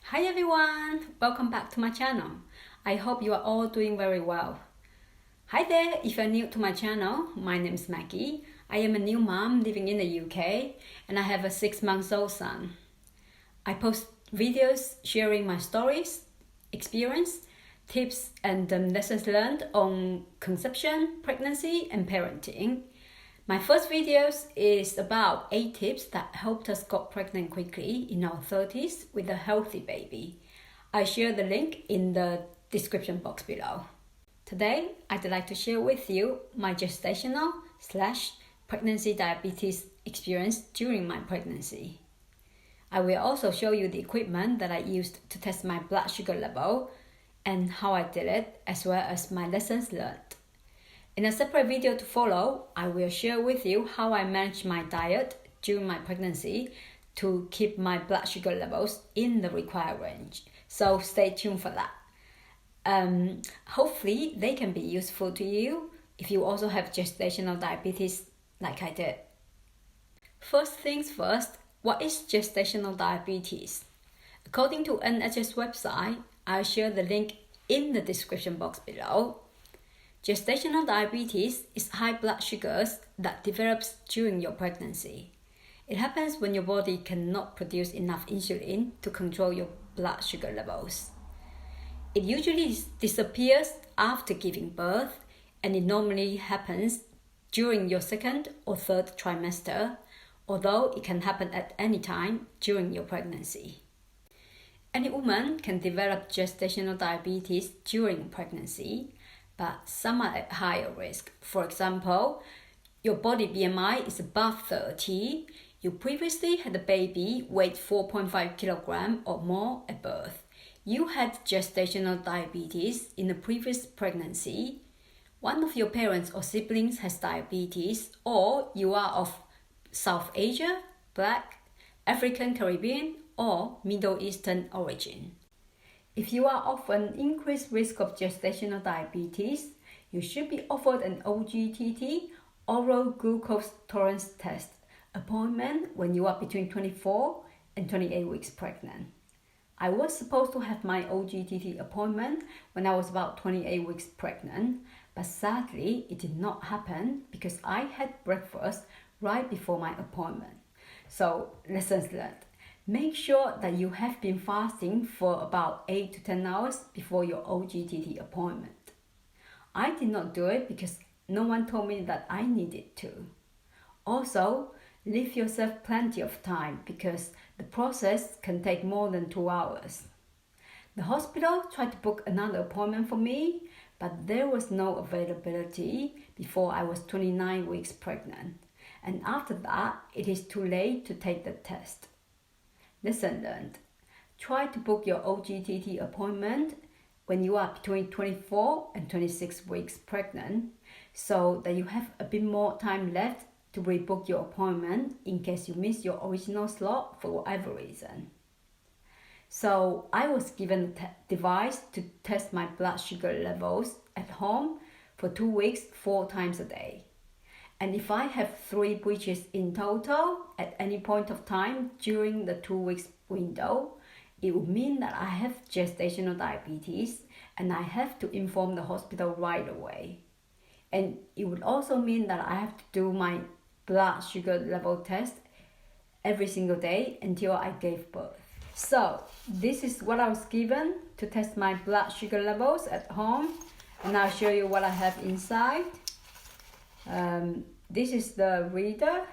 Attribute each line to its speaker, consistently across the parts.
Speaker 1: Hi everyone, welcome back to my channel. I hope you are all doing very well. Hi there, if you're new to my channel, my name is Maggie. I am a new mom living in the UK and I have a 6-month-old son. I post videos sharing my stories, experience, tips and lessons learned on conception, pregnancy and parenting. My first videos is about 8 tips that helped us get pregnant quickly in our 30s with a healthy baby. I share the link in the description box below. Today, I'd like to share with you my gestational/pregnancy diabetes experience during my pregnancy. I will also show you the equipment that I used to test my blood sugar level and how I did it, as well as my lessons learned. In a separate video to follow, I will share with you how I managed my diet during my pregnancy to keep my blood sugar levels in the required range. So stay tuned for that. Hopefully they can be useful to you if you also have gestational diabetes like I did. First things first, what is gestational diabetes? According to NHS website, I'll share the link in the description box below. Gestational diabetes is high blood sugars that develops during your pregnancy. It happens when your body cannot produce enough insulin to control your blood sugar levels. It usually disappears after giving birth, and it normally happens during your 2nd or 3rd trimester, although it can happen at any time during your pregnancy. Any woman can develop gestational diabetes during pregnancy, but some are at higher risk. For example, your body BMI is above 30, you previously had a baby weighed 4.5 kg or more at birth, you had gestational diabetes in a previous pregnancy, one of your parents or siblings has diabetes, or you are of South Asia, Black, African Caribbean, or Middle Eastern origin. If you are of an increased risk of gestational diabetes, you should be offered an OGTT, oral glucose tolerance test, appointment when you are between 24 and 28 weeks pregnant. I was supposed to have my OGTT appointment when I was about 28 weeks pregnant, but sadly it did not happen because I had breakfast right before my appointment. So, lessons learned. Make sure that you have been fasting for about 8 to 10 hours before your OGTT appointment. I did not do it because no one told me that I needed to. Also, leave yourself plenty of time because the process can take more than 2 hours. The hospital tried to book another appointment for me, but there was no availability before I was 29 weeks pregnant. And after that, it is too late to take the test. Lesson learned. Try to book your OGTT appointment when you are between 24 and 26 weeks pregnant so that you have a bit more time left to rebook your appointment in case you miss your original slot for whatever reason. So I was given a device to test my blood sugar levels at home for 2 weeks, 4 times a day. And if I have 3 breaches in total at any point of time during the 2 weeks window, it would mean that I have gestational diabetes and I have to inform the hospital right away. And it would also mean that I have to do my blood sugar level test every single day until I gave birth. So this is what I was given to test my blood sugar levels at home, and I'll show you what I have inside. This is the reader,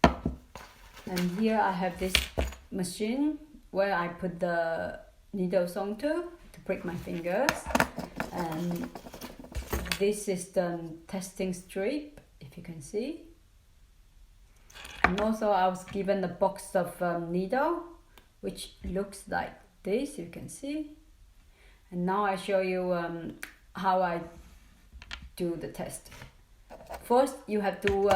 Speaker 1: and here I have this machine where I put the needles onto to prick my fingers, and this is the testing strip, if you can see. And also I was given a box of needle which looks like this, you can see. And now I show you how I do the test. First, you have to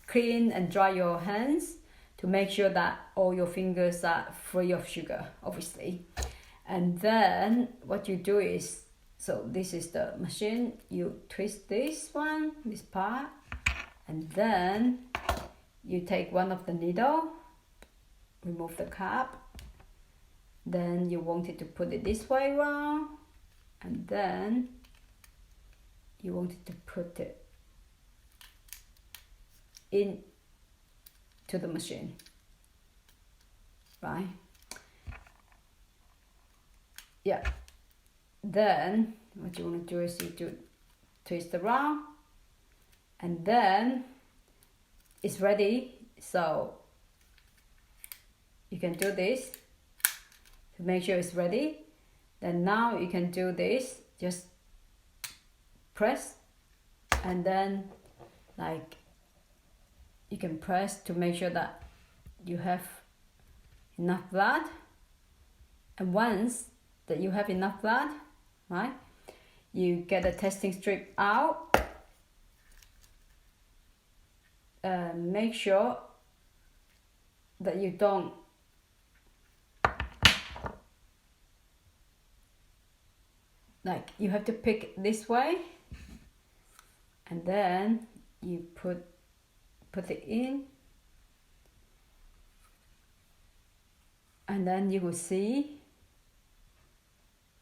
Speaker 1: clean and dry your hands to make sure that all your fingers are free of sugar, obviously. And then what you do is, so this is the machine, you twist this part, and then you take one of the needle, remove the cap, Then you wanted to put it this way around, and then you wanted to put it in to the machine, right? Yeah. Then what you want to do is you do twist around, and then it's ready. So you can do this to make sure it's ready. Then now you can do this, just press, and then like you can press to make sure that you have enough blood. And once that you have enough blood, right, you get the testing strip out. Make sure that you don't like, you have to pick this way, and then you put it in, and then you will see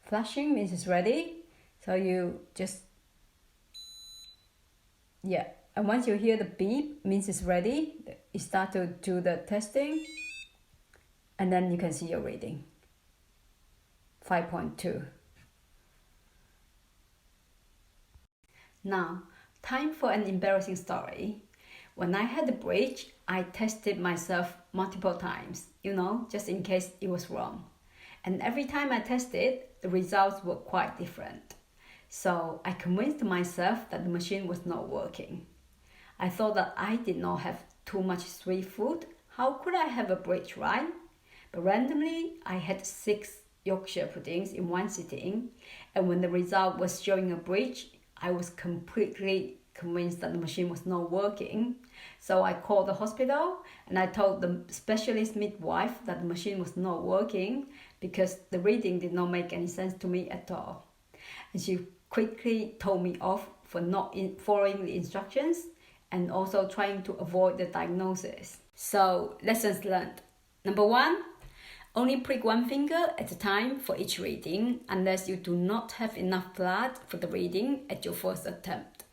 Speaker 1: flashing means it's ready. So you just, yeah, and once you hear the beep means it's ready, you start to do the testing, and then you can see your reading, 5.2. Now, time for an embarrassing story. When I had the bridge, I tested myself multiple times, just in case it was wrong. And every time I tested, the results were quite different. So I convinced myself that the machine was not working. I thought that I did not have too much sweet food. How could I have a bridge, right? But randomly, I had 6 Yorkshire puddings in one sitting, and when the result was showing a bridge, I was completely convinced that the machine was not working. So I called the hospital and I told the specialist midwife that the machine was not working because the reading did not make any sense to me at all. And she quickly told me off for not following the instructions and also trying to avoid the diagnosis. So, lessons learned. Number 1, only prick one finger at a time for each reading unless you do not have enough blood for the reading at your first attempt.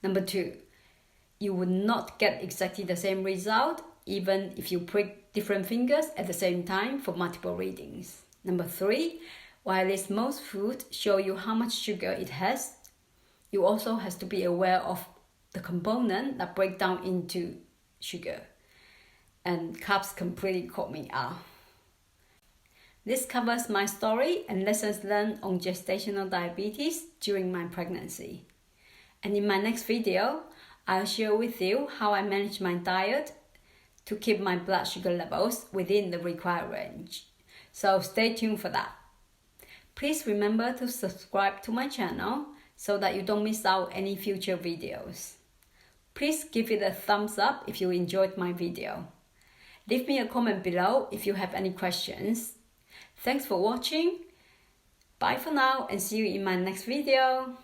Speaker 1: Number 2, you would not get exactly the same result even if you prick different fingers at the same time for multiple readings. Number 3, while most food show you how much sugar it has, you also have to be aware of the component that break down into sugar. And carbs completely caught me out. This covers my story and lessons learned on gestational diabetes during my pregnancy. And in my next video, I'll share with you how I manage my diet to keep my blood sugar levels within the required range. So stay tuned for that. Please remember to subscribe to my channel so that you don't miss out any future videos. Please give it a thumbs up if you enjoyed my video. Leave me a comment below if you have any questions. Thanks for watching. Bye for now and see you in my next video.